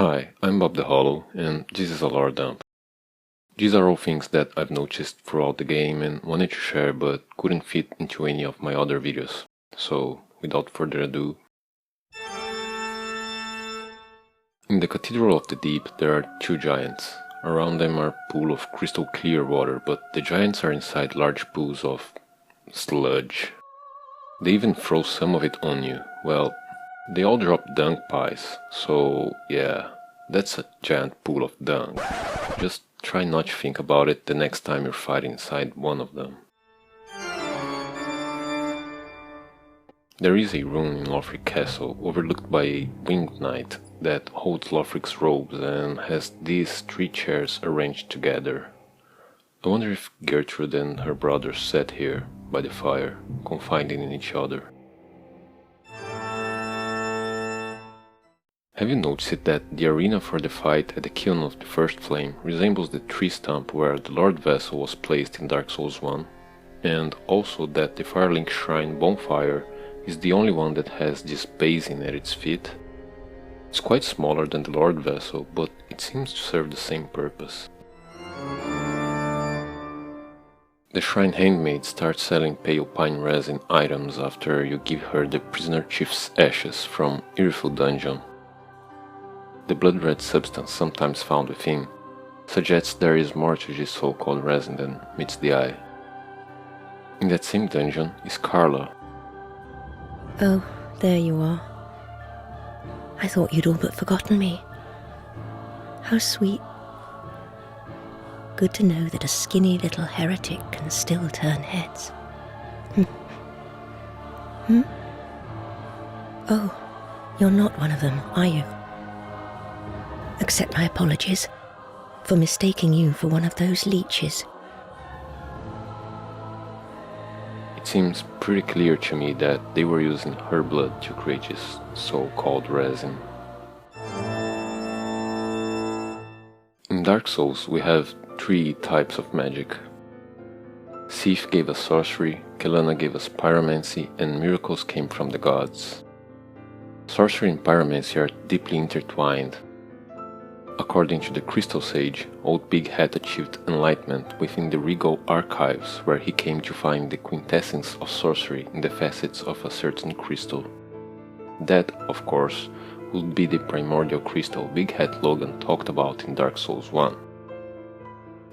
Hi, I'm Bob the Hollow, and this is a lore dump. These are all things that I've noticed throughout the game and wanted to share but couldn't fit into any of my other videos. So, without further ado... In the Cathedral of the Deep there are two giants. Around them are a pool of crystal clear water, but the giants are inside large pools of... sludge. They even throw some of it on you. Well, they all drop dung pies, so yeah, that's a giant pool of dung. Just try not to think about it the next time you're fighting inside one of them. There is a room in Lothric Castle overlooked by a winged knight that holds Lothric's robes and has these three chairs arranged together. I wonder if Gertrude and her brothers sat here by the fire, confiding in each other. Have you noticed that the arena for the fight at the Kiln of the First Flame resembles the tree stump where the Lord Vessel was placed in Dark Souls 1? And also that the Firelink shrine bonfire is the only one that has this basin at its feet? It's quite smaller than the Lord Vessel, but it seems to serve the same purpose. The shrine handmaid starts selling pale pine resin items after you give her the prisoner chief's ashes from Iriful dungeon. The blood-red substance sometimes found within suggests there is more to this so-called resin than meets the eye. In that same dungeon is Carla. Oh, there you are. I thought you'd all but forgotten me. How sweet. Good to know that a skinny little heretic can still turn heads. Oh, you're not one of them, are you? Accept my apologies for mistaking you for one of those leeches. It seems pretty clear to me that they were using her blood to create this so-called resin. In Dark Souls we have three types of magic. Sif gave us sorcery, Kelana gave us pyromancy, and miracles came from the gods. Sorcery and pyromancy are deeply intertwined. According to the Crystal Sage, Old Big Hat achieved enlightenment within the Regal Archives, where he came to find the quintessence of sorcery in the facets of a certain crystal. That, of course, would be the primordial crystal Big Hat Logan talked about in Dark Souls 1.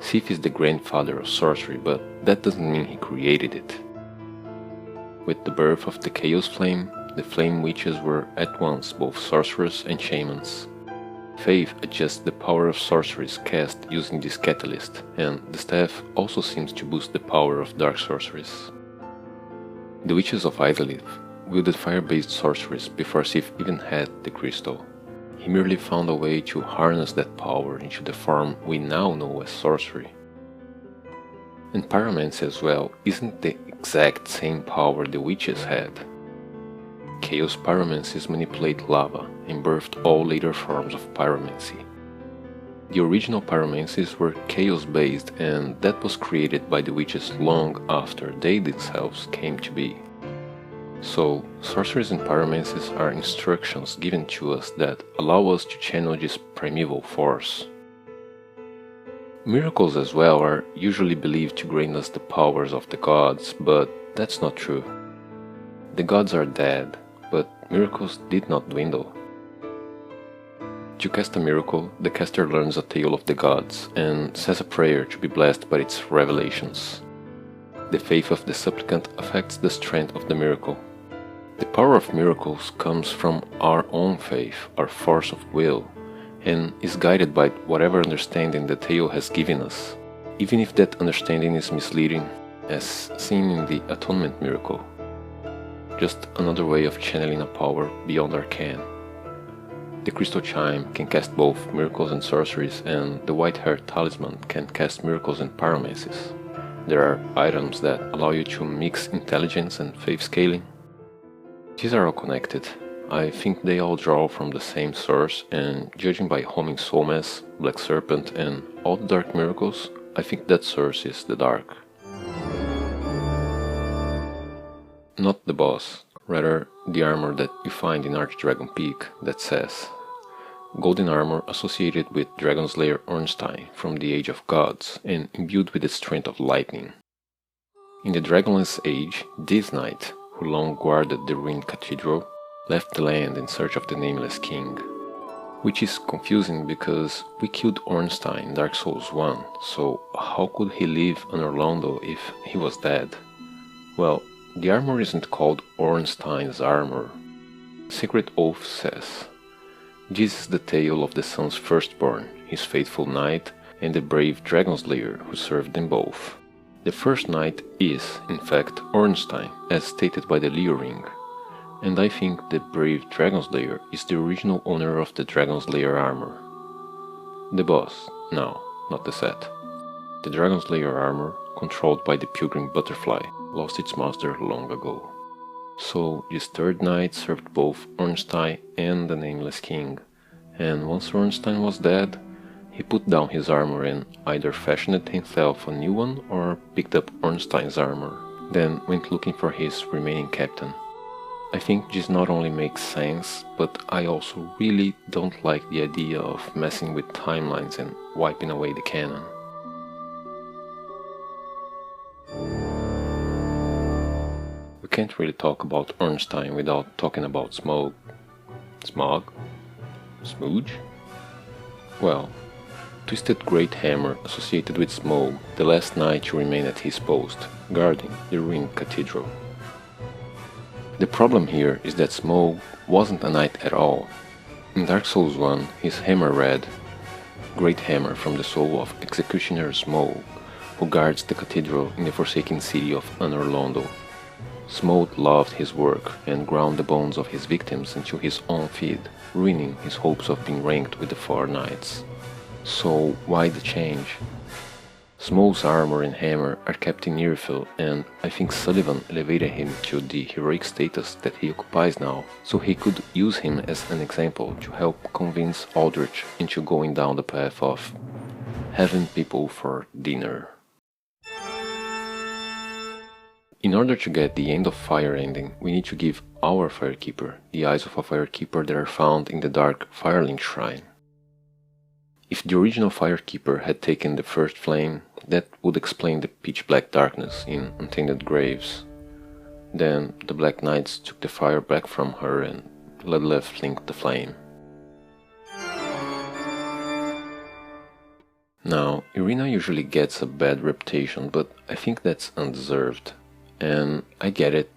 Sif is the grandfather of sorcery, but that doesn't mean he created it. With the birth of the Chaos Flame, the Flame Witches were at once both sorcerers and shamans. Faith adjusts the power of sorceries cast using this catalyst, and the staff also seems to boost the power of dark sorceries. The Witches of Izalith wielded fire-based sorceries before Sif even had the crystal. He merely found a way to harness that power into the form we now know as sorcery. And pyromancy as well isn't the exact same power the witches had. Chaos pyromancies manipulate lava and birthed all later forms of pyromancy. The original pyromancies were chaos-based, and that was created by the witches long after they themselves came to be. So, sorceries and pyromancies are instructions given to us that allow us to channel this primeval force. Miracles as well are usually believed to grant us the powers of the gods, but that's not true. The gods are dead, but miracles did not dwindle. To cast a miracle, the caster learns a tale of the gods and says a prayer to be blessed by its revelations. The faith of the supplicant affects the strength of the miracle. The power of miracles comes from our own faith, our force of will, and is guided by whatever understanding the tale has given us, even if that understanding is misleading, as seen in the Atonement miracle. Just another way of channeling a power beyond our ken. The Crystal Chime can cast both miracles and sorceries, and the White Hair Talisman can cast miracles and pyromancies. There are items that allow you to mix intelligence and faith scaling. These are all connected. I think they all draw from the same source, and judging by Homing Soulmass, Black Serpent, and all the Dark Miracles, I think that source is the Dark. Not the boss, rather the armor that you find in Archdragon Peak that says, golden armor associated with Dragonslayer Ornstein from the Age of Gods and imbued with the strength of lightning. In the Dragonless Age, this knight, who long guarded the ruined cathedral, left the land in search of the Nameless King. Which is confusing because we killed Ornstein in Dark Souls 1, so how could he live under Londo if he was dead? Well, the armor isn't called Ornstein's armor. Sacred Oath says, "This is the tale of the sun's firstborn, his faithful knight, and the brave Dragonslayer who served them both." The first knight is, in fact, Ornstein, as stated by the Leo Ring, and I think the brave Dragonslayer is the original owner of the Dragonslayer Armor. The boss, no, not the set. The Dragonslayer Armor, controlled by the Pilgrim Butterfly, lost its master long ago. So this third knight served both Ornstein and the Nameless King, and once Ornstein was dead, he put down his armor and either fashioned himself a new one or picked up Ornstein's armor, then went looking for his remaining captain. I think this not only makes sense, but I also really don't like the idea of messing with timelines and wiping away the canon. We can't really talk about Ornstein without talking about Smough. Smough? Smough? Well, Twisted Great Hammer associated with Smough, the last knight to remain at his post, guarding the ruined cathedral. The problem here is that Smough wasn't a knight at all. In Dark Souls 1, his hammer read, "Great Hammer from the soul of Executioner Smough, who guards the cathedral in the forsaken city of Anor Londo." Smough loved his work and ground the bones of his victims into his own feet, ruining his hopes of being ranked with the four knights. So why the change? Smough's armor and hammer are kept in Irithyll, and I think Sullivan elevated him to the heroic status that he occupies now, so he could use him as an example to help convince Aldrich into going down the path of having people for dinner. In order to get the End of Fire ending, we need to give our Firekeeper the eyes of a Firekeeper that are found in the dark Firelink shrine. If the original Firekeeper had taken the first flame, that would explain the pitch-black darkness in Untainted Graves. Then the Black Knights took the fire back from her and Ludleth linked the flame. Now, Irina usually gets a bad reputation, but I think that's undeserved. And I get it.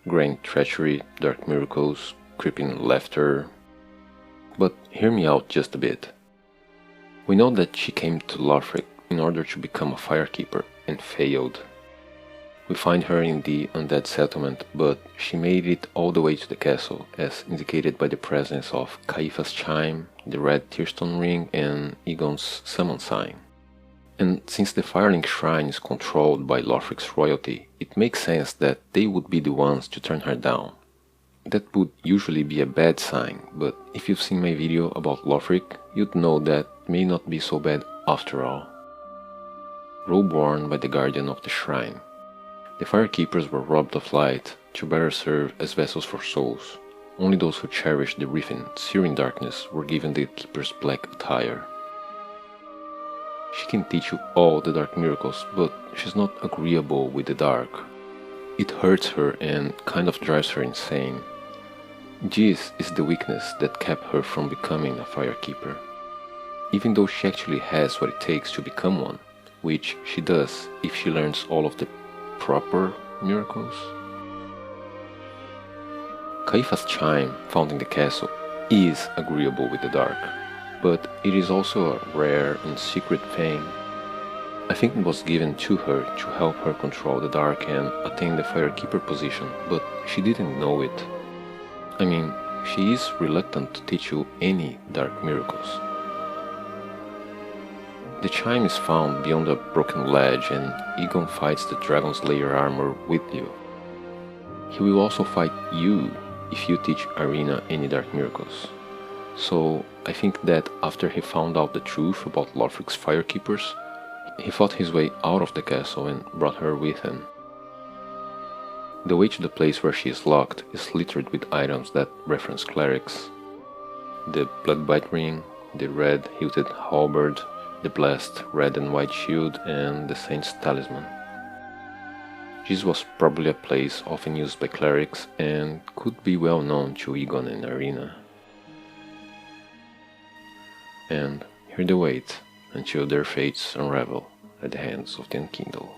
Grand treachery, dark miracles, creeping laughter. But hear me out just a bit. We know that she came to Lothric in order to become a Firekeeper and failed. We find her in the undead settlement, but she made it all the way to the castle, as indicated by the presence of Caitha's chime, the red tearstone ring, and Egon's summon sign. And since the Firelink shrine is controlled by Lothric's royalty, it makes sense that they would be the ones to turn her down. That would usually be a bad sign, but if you've seen my video about Lothric, you'd know that may not be so bad after all. Robe worn by the guardian of the shrine. The Firekeepers were robbed of light to better serve as vessels for souls. Only those who cherished the writhen, searing darkness were given the Keeper's black attire. She can teach you all the dark miracles, but she's not agreeable with the dark. It hurts her and kind of drives her insane. This is the weakness that kept her from becoming a Firekeeper. Even though she actually has what it takes to become one, which she does if she learns all of the proper miracles. Caitha's chime, found in the castle, is agreeable with the dark, but it is also a rare and secret thing. I think it was given to her to help her control the dark and attain the Firekeeper position, but she didn't know it. I mean, she is reluctant to teach you any dark miracles. The chime is found beyond a broken ledge, and Egon fights the Dragonslayer Armor with you. He will also fight you if you teach Irina any dark miracles. So I think that after he found out the truth about Lothric's Firekeepers, he fought his way out of the castle and brought her with him. The way to the place where she is locked is littered with items that reference clerics. the Bloodbite Ring, the red hilted halberd, the blessed red and white shield, and the Saint's Talisman. This was probably a place often used by clerics and could be well known to Egon and Irina. And here they wait until their fates unravel at the hands of the Unkindled.